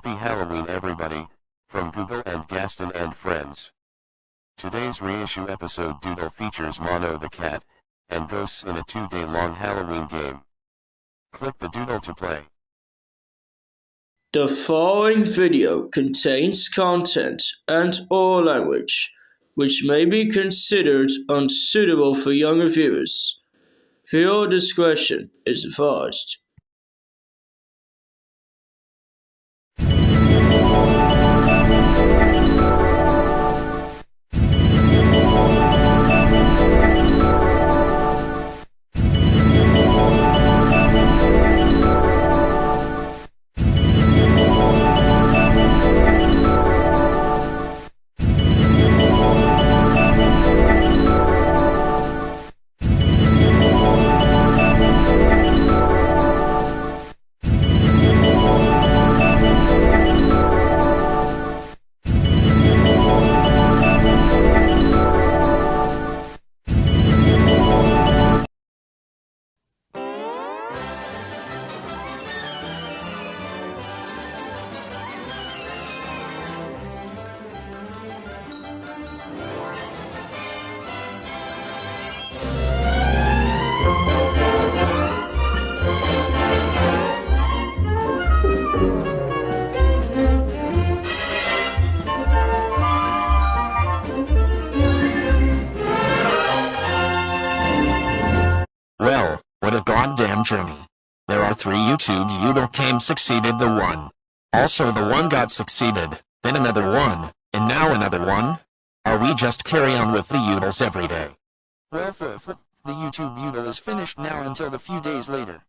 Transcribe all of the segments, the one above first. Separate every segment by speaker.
Speaker 1: Happy Halloween everybody, from Google and Gaston and friends. Today's reissue episode Doodle features Mono the cat, and ghosts in a 2-day-long Halloween game. Click the doodle to play.
Speaker 2: The following video contains content and or language which may be considered unsuitable for younger viewers. Viewer discretion is advised.
Speaker 3: Well, what a goddamn journey. There are 3 YouTube came succeeded the one. Also the one got succeeded, then another one, and now another one? Are we just carry on with the Udles every day?
Speaker 4: Well, the YouTube Udle is finished now until the few days later.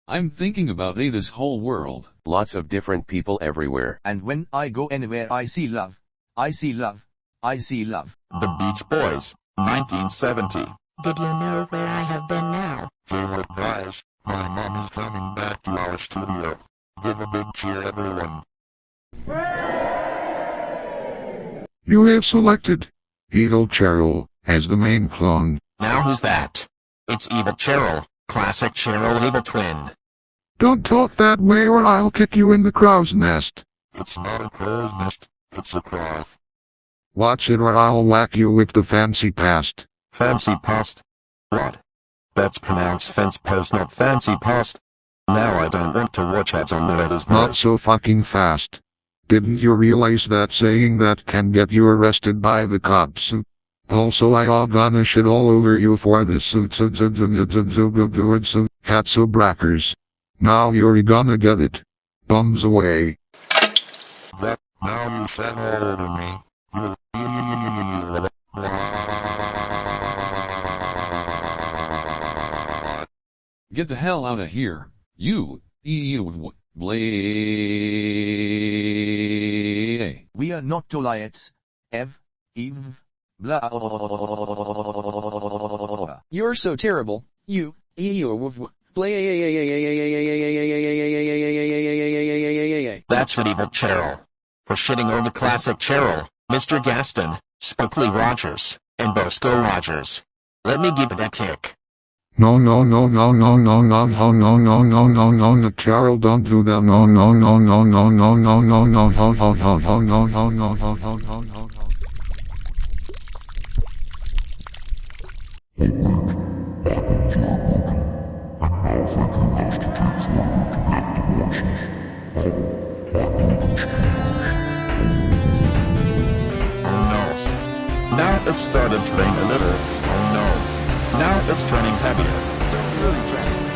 Speaker 5: I'm thinking about this whole world.
Speaker 1: Lots of different people everywhere.
Speaker 6: And when I go anywhere I see love. I see love. I see love.
Speaker 3: The Beach Boys, 1970.
Speaker 7: Did you know where I have been now?
Speaker 3: Hey look guys, my mom is coming back to our studio. Give a big cheer everyone.
Speaker 8: You have selected Evil Cheryl as the main clone.
Speaker 3: Now who's that? It's Evil Cheryl, classic Cheryl's evil twin.
Speaker 8: Don't talk that way or I'll kick you in the crow's nest.
Speaker 3: It's not a crow's nest, it's a cloth.
Speaker 8: Watch it or I'll whack you with the fancy past.
Speaker 3: Fancy past? What? That's pronounced fence post, not fancy past. Now I don't want to watch ads on Reddit.
Speaker 8: Not so fucking fast. Didn't you realize that saying that can get you arrested by the cops? Also I all gonna shit all over you for this catso brackers. Now you're gonna get it. Bums away.
Speaker 3: That, now you shat all over me.
Speaker 5: Get the hell out of here. You, blay.
Speaker 6: We are not Goliaths. Eve, blah.
Speaker 9: You're so terrible. You,
Speaker 3: That's for Evil Cheryl. For shitting on the classic Cheryl, Mr. Gaston, Spokely Rogers, and Bosco Rogers. Let me give it a kick.
Speaker 8: No, Carol, don't do that. No,
Speaker 3: Now it's started to rain a little. Oh no. Now it's turning heavier.
Speaker 4: Don't really try.